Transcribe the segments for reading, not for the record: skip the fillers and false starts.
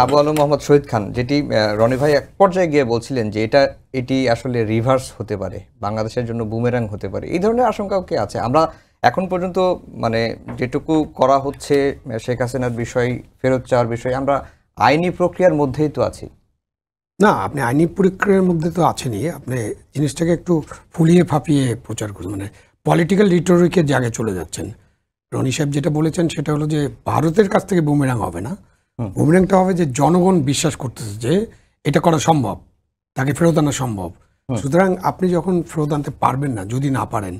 আবু আলম মোহাম্মদ শহীদ খান, যেটি রনি ভাই এক পর্যায়ে গিয়ে বলছিলেন যে এটি আসলে রিভার্স হতে পারে, বাংলাদেশের জন্য বুমেরাং হতে পারে, এই ধরনের আশঙ্কাও কি আছে? আমরা এখন পর্যন্ত মানে যেটুকু করা হচ্ছে শেখ হাসিনার বিষয়, ফেরত চাওয়ার বিষয়, আমরা আইনি প্রক্রিয়ার মধ্যেই তো আছি। না, আপনি আইনি প্রক্রিয়ার মধ্যে তো আছেনই, আপনি জিনিসটাকে একটু ফুলিয়ে ফাঁপিয়ে প্রচার করুন, মানে পলিটিক্যাল রিটোরিকের জায়গায় চলে যাচ্ছেন। রনি সাহেব যেটা বলেছেন সেটা হলো যে ভারতের কাছ থেকে বুমেরাং হবে না, বুমেরাংটা হবে যে জনগণ বিশ্বাস করতেছে যে এটা করা সম্ভব, তাকে ফেরত আনা সম্ভব। সুতরাং আপনি যখন ফেরত আনতে পারবেন না, যদি না পারেন,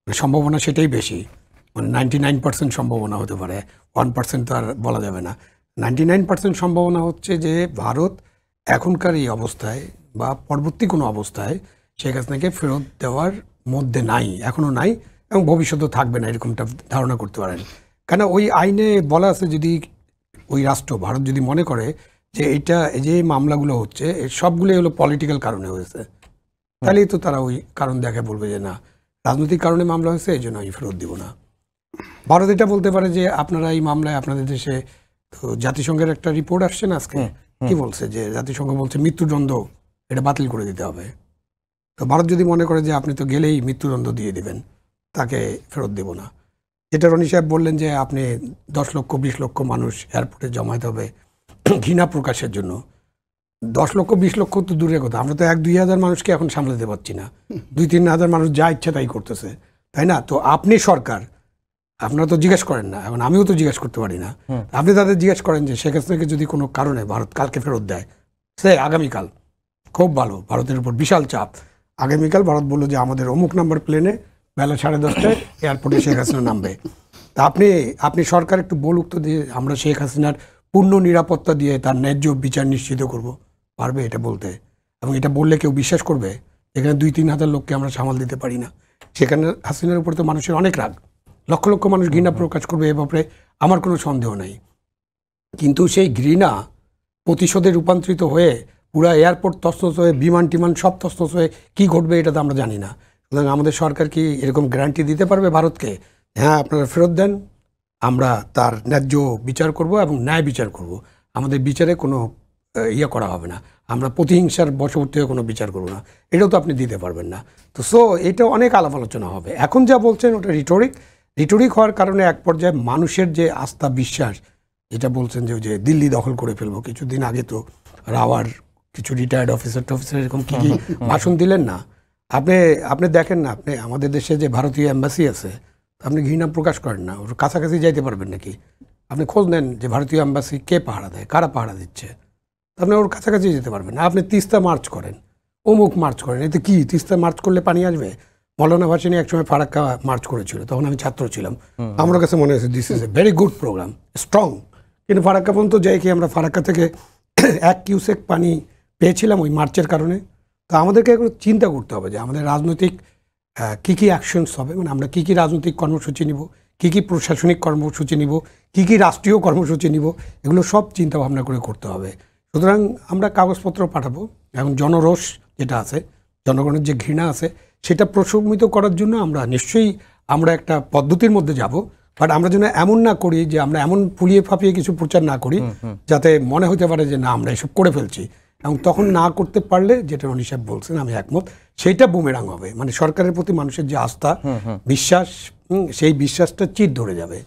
সম্ভাবনা সেটাই বেশি, মানে 99% সম্ভাবনা হতে পারে, 1% তো আর বলা যাবে না। 99% সম্ভাবনা হচ্ছে যে ভারত এখনকার এই অবস্থায় বা পরবর্তী কোনো অবস্থায় শেখ হাসিনাকে ফেরত দেওয়ার মধ্যে নাই, এখনও নাই, এবং ভবিষ্যতেও থাকবে না, এরকমটা ধারণা করতে পারেন। কেন ওই আইনে বলা আছে, যদি ওই রাষ্ট্র ভারত যদি মনে করে যে এটা যে মামলাগুলো হচ্ছে সবগুলোই হলো পলিটিক্যাল কারণে হয়েছে, তাহলেই তো তারা ওই কারণ দেখে বলবে যে না, রাজনৈতিক কারণে মামলা হয়েছে, এই জন্য আমি ফেরত দিব না। ভারত এটা বলতে পারে যে আপনারা এই মামলায় আপনাদের দেশে, তো জাতিসংঘের একটা রিপোর্ট আসছে না আজকে, কি বলছে যে জাতিসংঘ বলছে মৃত্যুদণ্ড এটা বাতিল করে দিতে হবে। তো ভারত যদি মনে করে যে আপনি তো গেলেই মৃত্যুদণ্ড দিয়ে দিবেন, তাকে ফেরত দেব না। যেটা রনি সাহেব বললেন যে আপনি 10 লক্ষ 20 লক্ষ মানুষ এয়ারপোর্টে জমাইতে হবে ঘৃণা প্রকাশের জন্য, 10 লক্ষ 20 লক্ষ তো দূরের কথা, আমরা তো 1-2 হাজার মানুষকে এখন সামলাতে পারছি না, 2-3 হাজার মানুষ যা ইচ্ছা তাই করতেছে, তাই না? তো আপনি সরকার, আপনারা তো জিজ্ঞেস করেন না, এখন আমিও তো জিজ্ঞেস করতে পারি না, আপনি তাদের জিজ্ঞেস করেন যে শেখ হাসিনাকে যদি কোনো কারণে ভারত কালকে ফেরত দেয়, সে আগামীকাল, খুব ভালো, ভারতের উপর বিশাল চাপ, আগামীকাল ভারত বললো যে আমাদের অমুক নাম্বার প্লেনে বেলা 10:30টায় এয়ারপোর্টে শেখ হাসিনা নামবে। তা আপনি সরকার একটু বলুক তো দিয়ে আমরা শেখ হাসিনার পূর্ণ নিরাপত্তা দিয়ে তার ন্যায্য বিচার নিশ্চিত করব, পারবে এটা বলতে? এবং এটা বললে কেউ বিশ্বাস করবে? এখানে 2-3 হাজার লোককে আমরা সামাল দিতে পারি না, সেখানে হাসিনার উপর তো মানুষের অনেক রাগ, লক্ষ লক্ষ মানুষ ঘৃণা প্রকাশ করবে, এ ব্যাপারে আমার কোনো সন্দেহ নাই। কিন্তু সেই ঘৃণা প্রতিশোধে রূপান্তরিত হয়ে পুরা এয়ারপোর্ট তছনছ হয়ে, বিমান টিমান সব তছনছ হয়ে কী ঘটবে এটা তো আমরা জানি না। সুতরাং আমাদের সরকার কি এরকম গ্যারান্টি দিতে পারবে ভারতকে, হ্যাঁ আপনারা ফেরত দেন, আমরা তার ন্যায্য বিচার করব এবং ন্যায় বিচার করব, আমাদের বিচারে কোনো ইয়ে করা হবে না, আমরা প্রতিহিংসার বশবর্তী হয়ে কোনো বিচার করব না, এটাও তো আপনি দিতে পারবেন না। তো এটা অনেক আলাপ আলোচনা হবে। এখন যা বলছেন ওটা রিটোরিক হওয়ার কারণে এক পর্যায়ে মানুষের যে আস্থা বিশ্বাস, যেটা বলছেন যে ওই যে দিল্লি দখল করে ফেলবো, কিছুদিন আগে তো রাওয়ার কিছু রিটায়ার্ড অফিসার এরকম কি ভাষণ দিলেন না? আপনি দেখেন না, আপনি আমাদের দেশে যে ভারতীয় এম্বাসি আছে, আপনি ঘৃণা প্রকাশ করেন না, ওর কাছাকাছি যাইতে পারবেন নাকি? আপনি খোঁজ নেন যে ভারতীয় এম্বাসি কে পাহারা দেয়, কারা পাহারা দিচ্ছে, আপনি ওর কাছাকাছি যেতে পারবেন না। আপনি তিস্তা মার্চ করেন, অমুক মার্চ করেন, এতে কি তিস্তা মার্চ করলে পানি আসবে? মৌলানা ভাসানী একসময় ফারাক্কা মার্চ করেছিল, তখন আমি ছাত্র ছিলাম, আমার কাছে মনে হয়েছে this is a very good programme, strong. কিন্তু ফারাক্কা পর্যন্ত যাই কি আমরা ফারাক্কা থেকে 1 কিউসেক পানি পেয়েছিলাম ওই মার্চের কারণে। তো আমাদেরকে এখন চিন্তা করতে হবে যে আমাদের রাজনৈতিক কী কী অ্যাকশনস হবে, মানে আমরা কী কী রাজনৈতিক কর্মসূচি নিব, কী কী প্রশাসনিক কর্মসূচি নিব, কী কী রাষ্ট্রীয় কর্মসূচি নিব, এগুলো সব চিন্তা ভাবনা করে করতে হবে। সুতরাং আমরা কাগজপত্র পাঠাবো, এবং জনরোষ যেটা আছে, জনগণের যে ঘৃণা আছে, সেটা প্রশমিত করার জন্য নিশ্চয়ই আমরা একটা পদ্ধতির মধ্যে যাব। বাট আমরা যেন এমন না করি যে আমরা এমন ফুলিয়ে ফাঁপিয়ে কিছু প্রচার না করি যাতে মনে হতে পারে যে না আমরা এসব করে ফেলছি, এবং তখন না করতে পারলে, যেটা রনি সাহেব বলছেন আমি একমত, সেইটা বুমেরাং হবে, মানে সরকারের প্রতি মানুষের যে আস্থা বিশ্বাস, সেই বিশ্বাসটা চির ধরে যাবে।